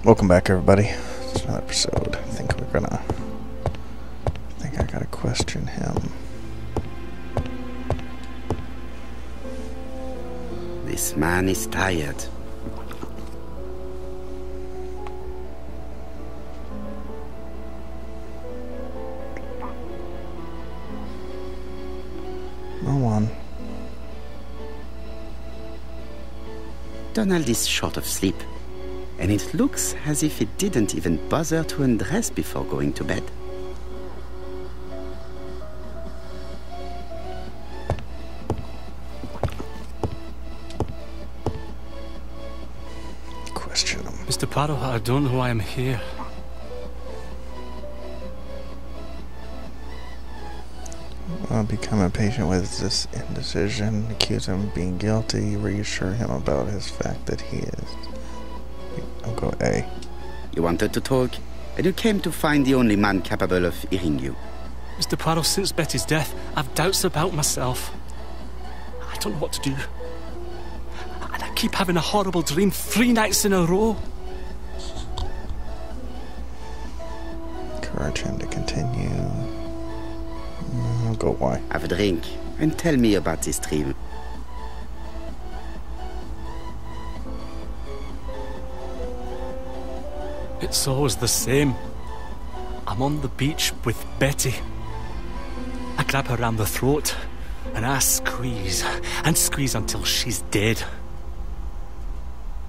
Welcome back, everybody. It's another episode. I think I gotta question him. This man is tired. No one. Donald is short of sleep, and it looks as if he didn't even bother to undress before going to bed. Question him. Mr. Poirot, I don't know why I'm here. Become impatient with this indecision, accuse him of being guilty, reassure him about his fact that he is. I'll go A. You wanted to talk, and you came to find the only man capable of hearing you. Mr. Poirot, since Betty's death, I've doubts about myself. I don't know what to do. And I keep having a horrible dream 3 nights in a row. Encourage him to continue. I'll go Y. Have a drink, and tell me about this dream. It's always the same. I'm on the beach with Betty. I grab her around the throat, and I squeeze, and squeeze until she's dead.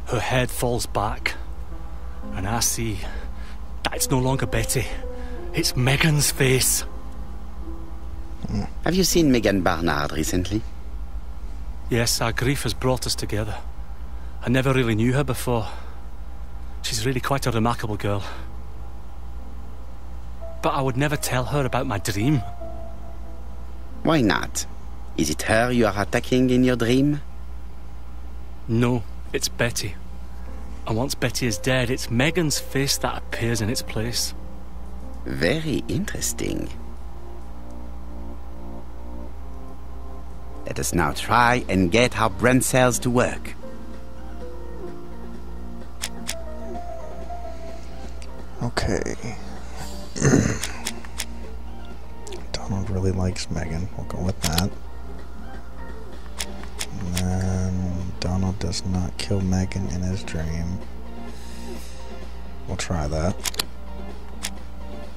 Her head falls back, and I see that it's no longer Betty. It's Megan's face. Have you seen Megan Barnard recently? Yes, our grief has brought us together. I never really knew her before. She's really quite a remarkable girl. But I would never tell her about my dream. Why not? Is it her you are attacking in your dream? No, it's Betty. And once Betty is dead, it's Megan's face that appears in its place. Very interesting. Let us now try and get our brain cells to work. Okay. Donald really likes Megan. We'll go with that. And then Donald does not kill Megan in his dream. We'll try that.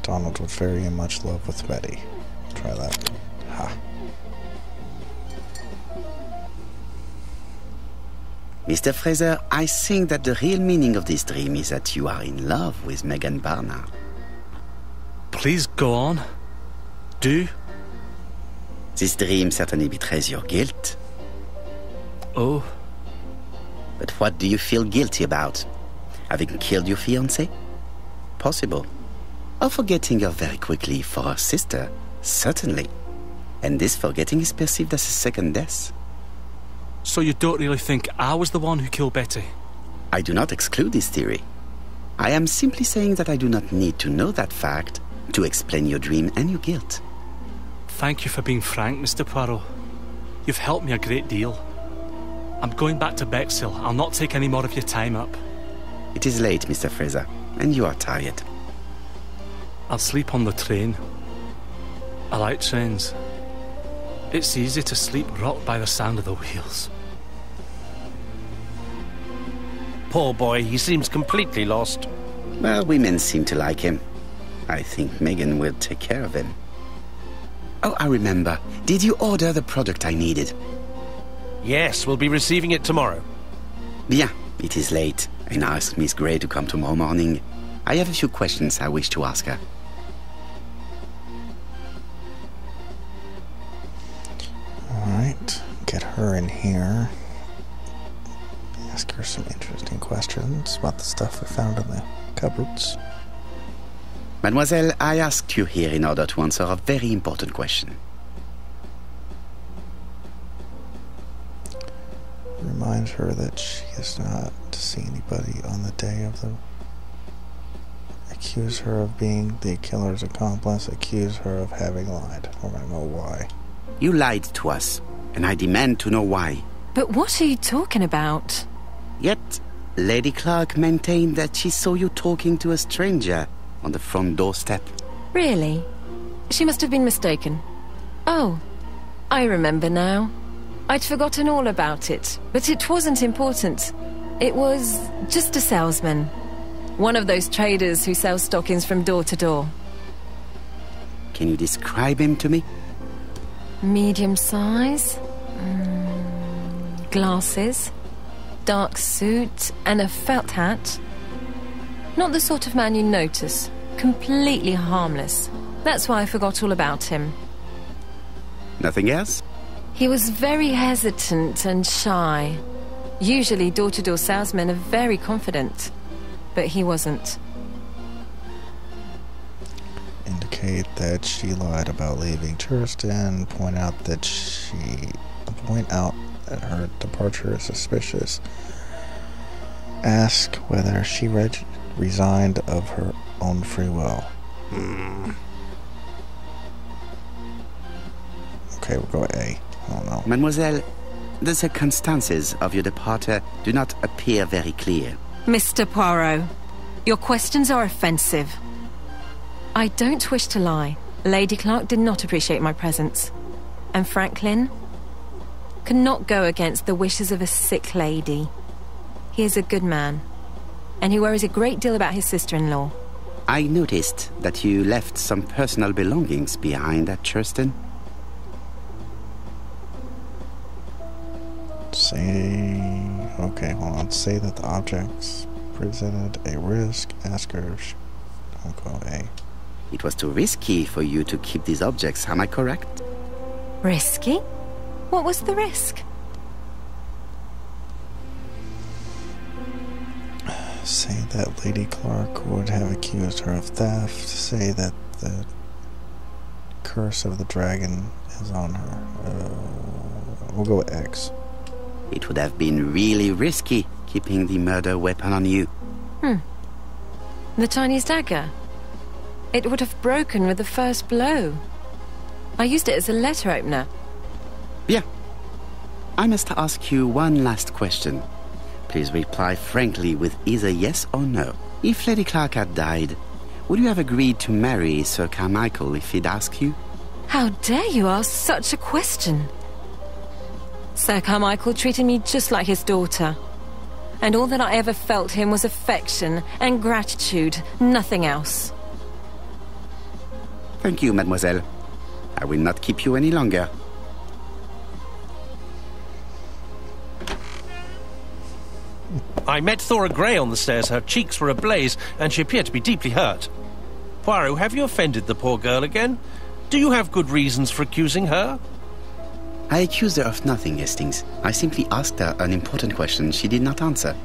Donald was very much love with Betty. Try that. Ha. Mr. Fraser, I think that the real meaning of this dream is that you are in love with Megan Barnard. Please go on. Do. This dream certainly betrays your guilt. Oh. But what do you feel guilty about? Having killed your fiancé? Possible. Or forgetting her very quickly for her sister? Certainly. And this forgetting is perceived as a second death. So you don't really think I was the one who killed Betty? I do not exclude this theory. I am simply saying that I do not need to know that fact to explain your dream and your guilt. Thank you for being frank, Mr. Poirot. You've helped me a great deal. I'm going back to Bexhill. I'll not take any more of your time up. It is late, Mr. Fraser, and you are tired. I'll sleep on the train. I like trains. It's easy to sleep rocked by the sound of the wheels. Poor boy, he seems completely lost. Well, women seem to like him. I think Megan will take care of him. Oh, I remember. Did you order the product I needed? Yes, we'll be receiving it tomorrow. Bien, it is late, and I asked Miss Grey to come tomorrow morning. I have a few questions I wish to ask her. Alright, get her in here. Ask her some interesting questions about the stuff we found in the cupboards. Mademoiselle, I asked you here in order to answer a very important question. Reminds her that she is not to see anybody on the day of the... Accuse her of being the killer's accomplice. Accuse her of having lied. We're gonna go why. You lied to us, and I demand to know why. But what are you talking about? Yet, Lady Clark maintained that she saw you talking to a stranger on the front doorstep. Really? She must have been mistaken. Oh, I remember now. I'd forgotten all about it, but it wasn't important. It was just a salesman. One of those traders who sell stockings from door to door. Can you describe him to me? Medium size, glasses, dark suit, and a felt hat. Not the sort of man you notice. Completely harmless. That's why I forgot all about him. Nothing else? He was very hesitant and shy. Usually door-to-door salesmen are very confident, but he wasn't. Indicate that she lied about leaving Churston. Point out that her departure is suspicious. Ask whether she resigned of her own free will. Okay, we'll go A. I don't know. Mademoiselle, the circumstances of your departure do not appear very clear. Mr. Poirot, your questions are offensive. I don't wish to lie. Lady Clark did not appreciate my presence. And Franklin cannot go against the wishes of a sick lady. He is a good man, and he worries a great deal about his sister-in-law. I noticed that you left some personal belongings behind at Churston. Okay, hold on. Say that the objects presented a risk. Ask her if I'll go A. It was too risky for you to keep these objects, am I correct? Risky? What was the risk? Say that Lady Clark would have accused her of theft. Say that the curse of the dragon is on her. We'll go with X. It would have been really risky keeping the murder weapon on you. The Chinese dagger. It would have broken with the first blow. I used it as a letter opener. Bien. I must ask you one last question. Please reply frankly with either yes or no. If Lady Clark had died, would you have agreed to marry Sir Carmichael if he'd asked you? How dare you ask such a question? Sir Carmichael treated me just like his daughter. And all that I ever felt him was affection and gratitude, nothing else. Thank you, mademoiselle. I will not keep you any longer. I met Thora Grey on the stairs. Her cheeks were ablaze, and she appeared to be deeply hurt. Poirot, have you offended the poor girl again? Do you have good reasons for accusing her? I accused her of nothing, Hastings. I simply asked her an important question she did not answer.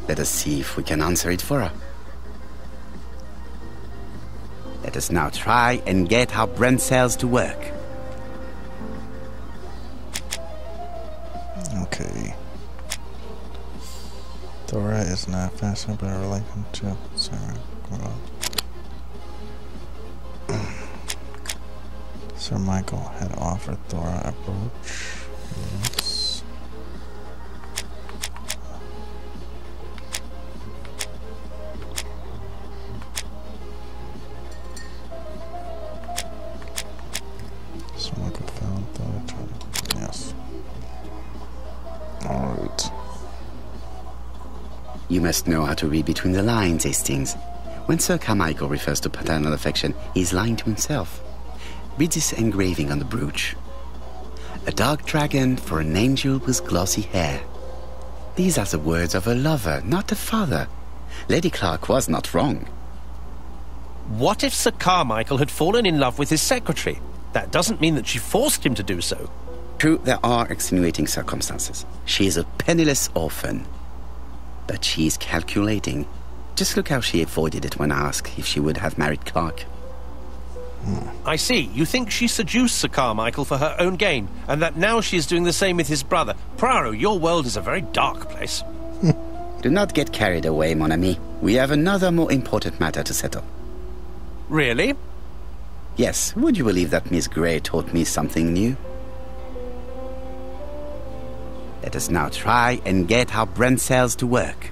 Let us see if we can answer it for her. Let us now try and get our brain cells to work. Okay. Thora is not fascinated by a relationship. Sorry. Sir Michael had offered Thora a brooch. Yes. Sir Michael found Thora. Yes. Alright. You must know how to read between the lines, Hastings. When Sir Carmichael refers to paternal affection, he's lying to himself. Read this engraving on the brooch. A dark dragon for an angel with glossy hair. These are the words of a lover, not a father. Lady Clark was not wrong. What if Sir Carmichael had fallen in love with his secretary? That doesn't mean that she forced him to do so. True, there are extenuating circumstances. She is a penniless orphan. But she is calculating. Just look how she avoided it when asked if she would have married Clark. I see. You think she seduced Sir Carmichael for her own gain, and that now she is doing the same with his brother. Poirot, your world is a very dark place. Do not get carried away, mon ami. We have another more important matter to settle. Really? Yes, would you believe that Miss Grey taught me something new? Let us now try and get our brain cells to work.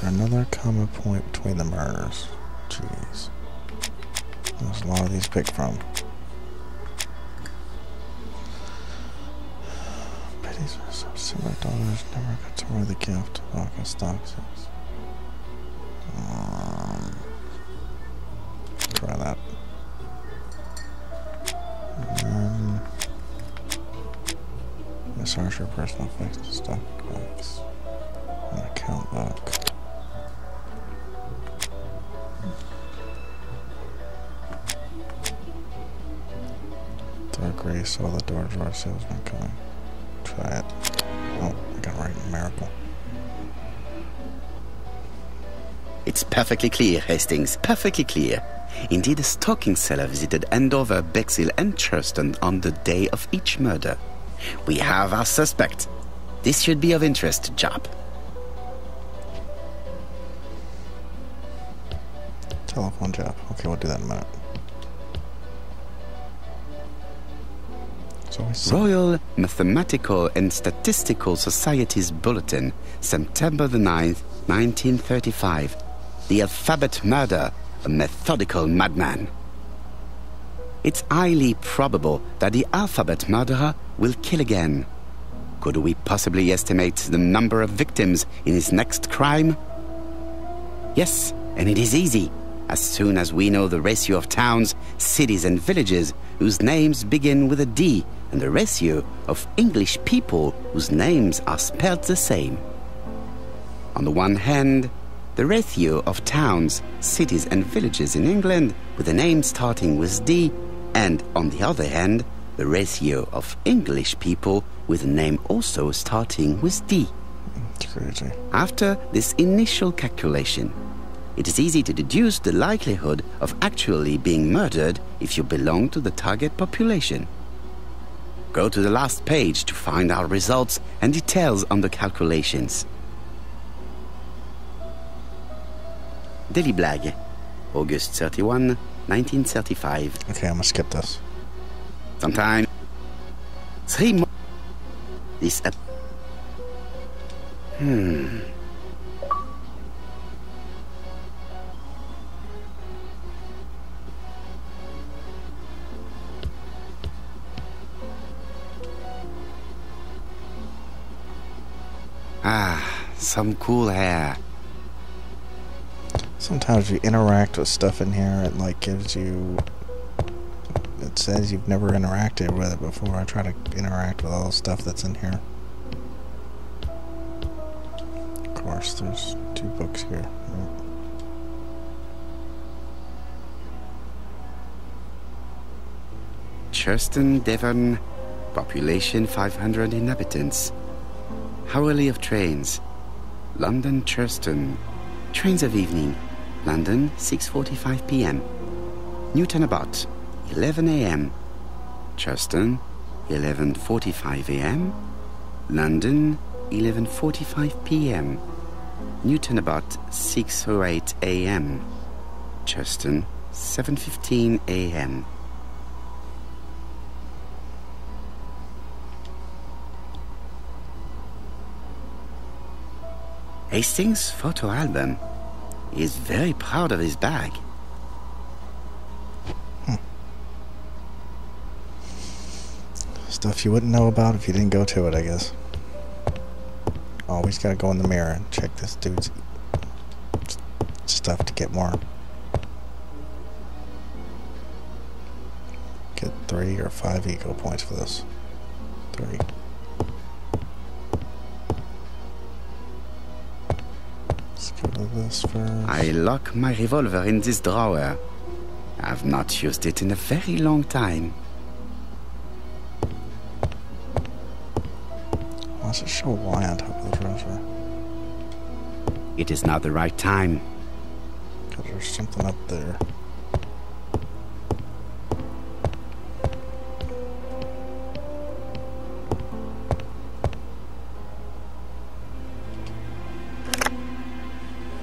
there another common point between the murders? Jeez. There's a lot of these to pick from. Betty's similar daughters never got to wear the gift of August Doxes. Try that. Search your personal fixed stock box. An account book. Dark Gray saw the door drawer salesman coming. Try it. Oh, I got it right. Miracle. It's perfectly clear, Hastings. Perfectly clear. Indeed, a stocking seller visited Andover, Bexhill, and Churston on the day of each murder. We have our suspect. This should be of interest to Job. Telephone job. Okay, we'll do that in a minute. Royal Mathematical and Statistical Society's Bulletin, September the 9th, 1935. The Alphabet Murder, a methodical madman. It's highly probable that the Alphabet Murderer will kill again. Could we possibly estimate the number of victims in his next crime? Yes, and it is easy. As soon as we know the ratio of towns, cities, and villages whose names begin with a D, and the ratio of English people whose names are spelled the same. On the one hand, the ratio of towns, cities, and villages in England with a name starting with D, and on the other hand, the ratio of English people with a name also starting with D. It's crazy. After this initial calculation, it is easy to deduce the likelihood of actually being murdered if you belong to the target population. Go to the last page to find our results and details on the calculations. Daily Blag, August 31, 1935. Okay, I'm gonna skip this. Sometime 3 months. This some cool hair. Sometimes you interact with stuff in here, it like gives you... It says you've never interacted with it before. I try to interact with all the stuff that's in here. Of course, there's 2 books here. Churston, Devon, population 500 inhabitants. Hourly of trains. London, Churston. Trains of evening. London, 6:45 p.m. Newton Abbot, 11 a.m. Churston, 11:45 a.m. London, 11:45 p.m. Newton Abbot, 6:08 a.m. Churston, 7:15 a.m. Hastings' photo album. He is very proud of his bag. Stuff you wouldn't know about if you didn't go to it, I guess. Always gotta go in the mirror and check this dude's stuff to get more. Get 3 or 5 ego points for this. 3. This first. I lock my revolver in this drawer. I've not used it in a very long time. Why does it show Y on top of the dresser? It is not the right time. Because there's something up there.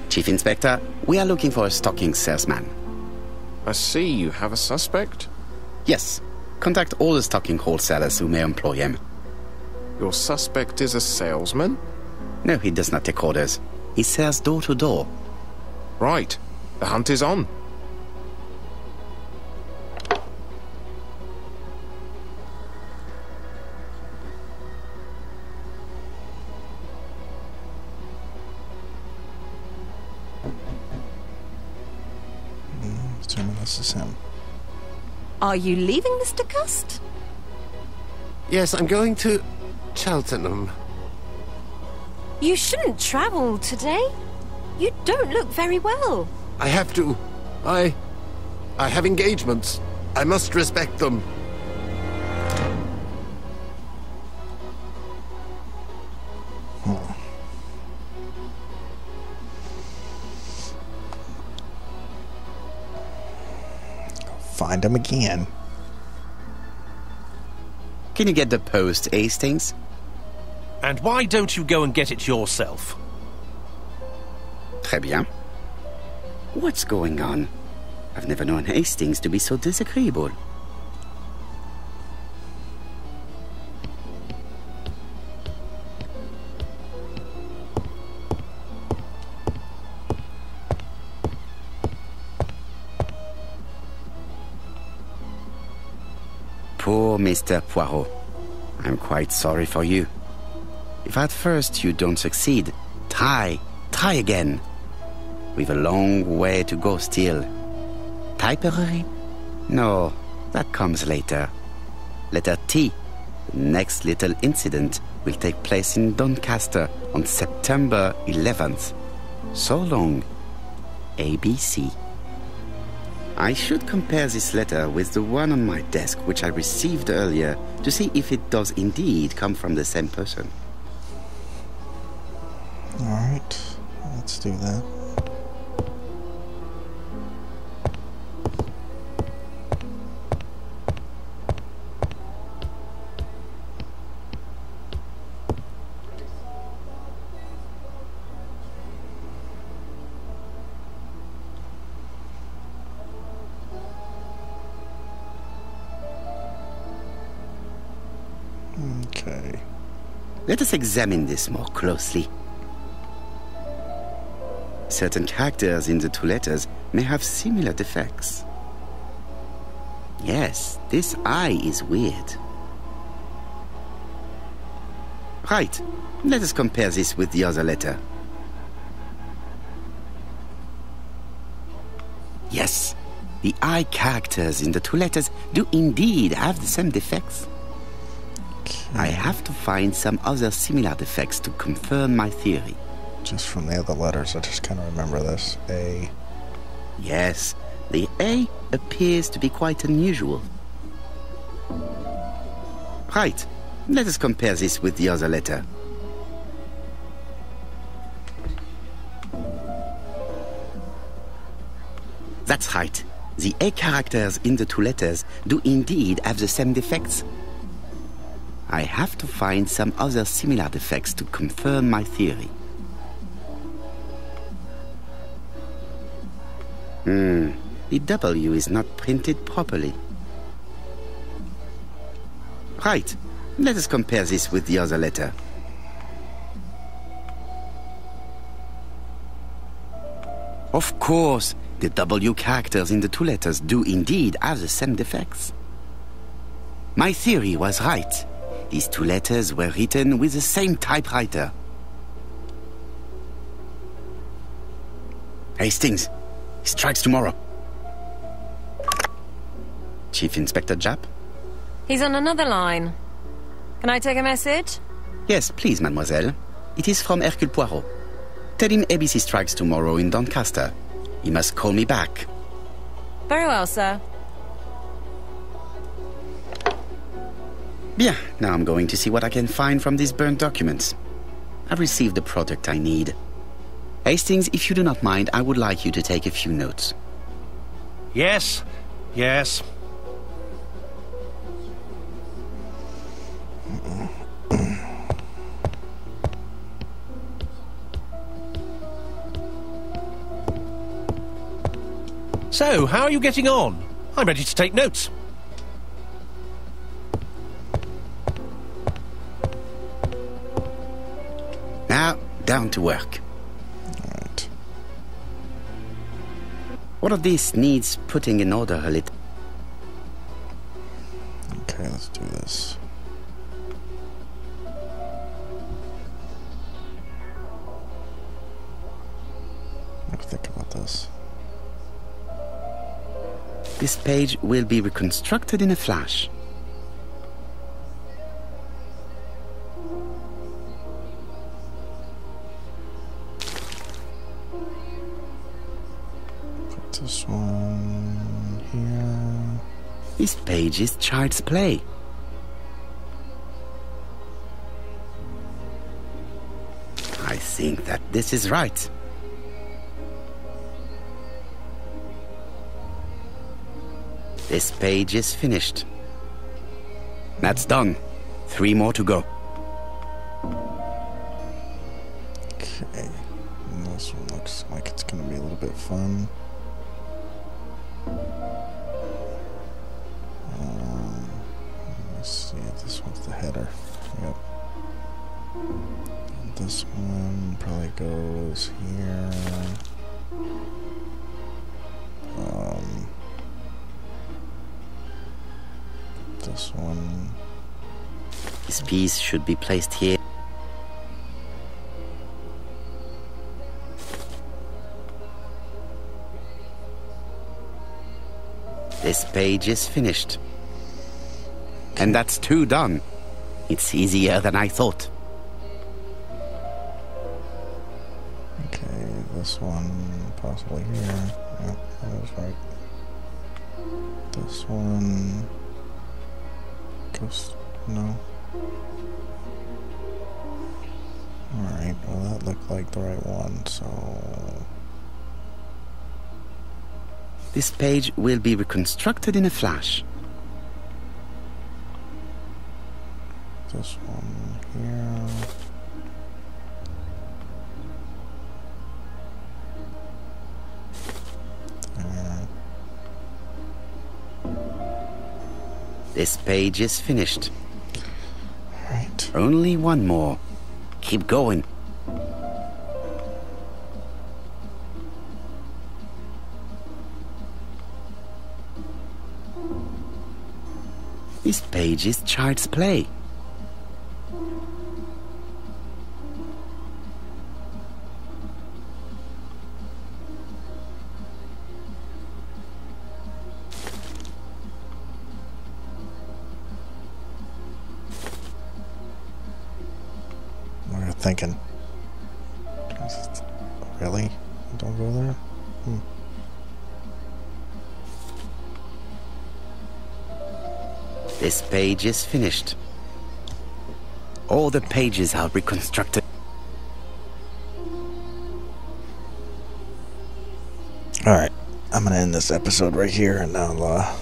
Chief Inspector, we are looking for a stocking salesman. I see you have a suspect. Yes. Contact all the stocking wholesalers who may employ him. Your suspect is a salesman? No, he does not take orders. He sells door to door. Right. The hunt is on. Assuming this is him. Are you leaving, Mr. Cust? Yes, I'm going to Cheltenham. You shouldn't travel today. You don't look very well. I have to. I have engagements. I must respect them. Find him again. Can you get the post, Hastings? And why don't you go and get it yourself? Très bien. What's going on? I've never known Hastings to be so disagreeable. Poor Mr. Poirot. I'm quite sorry for you. If at first you don't succeed, try again. We've a long way to go still. Tipperary? No, that comes later. Letter T. The next little incident will take place in Doncaster on September 11th. So long. ABC. I should compare this letter with the one on my desk which I received earlier to see if it does indeed come from the same person. Alright, let's do that. Okay. Let us examine this more closely. Certain characters in the two letters may have similar defects. Yes, this I is weird. Right, let us compare this with the other letter. Yes, the I characters in the two letters do indeed have the same defects. I have to find some other similar defects to confirm my theory. Just from the other letters, I just kind of remember this. A. Yes, the A appears to be quite unusual. Right, let us compare this with the other letter. That's right. The A characters in the two letters do indeed have the same defects. I have to find some other similar defects to confirm my theory. The W is not printed properly. Right, let us compare this with the other letter. Of course, the W characters in the two letters do indeed have the same defects. My theory was right. These two letters were written with the same typewriter. Hastings, he strikes tomorrow. Chief Inspector Japp? He's on another line. Can I take a message? Yes, please, mademoiselle. It is from Hercule Poirot. Tell him ABC strikes tomorrow in Doncaster. He must call me back. Very well, sir. Bien, now I'm going to see what I can find from these burnt documents. I've received the product I need. Hastings, if you do not mind, I would like you to take a few notes. Yes, yes. So, how are you getting on? I'm ready to take notes. Now, down to work. All of this needs putting in order a little. Okay, let's do this. What do you think about this? This page will be reconstructed in a flash. Put this one here. This page is child's play. I think that this is right. This page is finished. That's done. 3 more to go. Okay. And this one looks like it's going to be a little bit fun. Let's see if this one's the header. Yep. And this one probably goes here. This one. This piece should be placed here. This page is finished. And that's 2 done. It's easier than I thought. Okay, this one possibly here. Yep, that was right. This one goes, no. Alright, well that looked like the right one, so... This page will be reconstructed in a flash. This one here. There. This page is finished. Right. Only 1 more. Keep going. This page is child's play. What are you thinking? Really? Don't go there? This page is finished. All the pages are reconstructed. Alright, I'm gonna end this episode right here, and I'll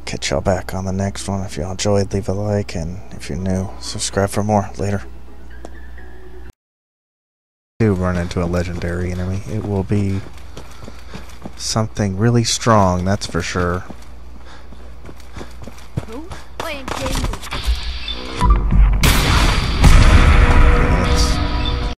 catch y'all back on the next one. If y'all enjoyed, leave a like, and if you're new, subscribe for more. Later. Do run into a legendary enemy. It will be something really strong, that's for sure.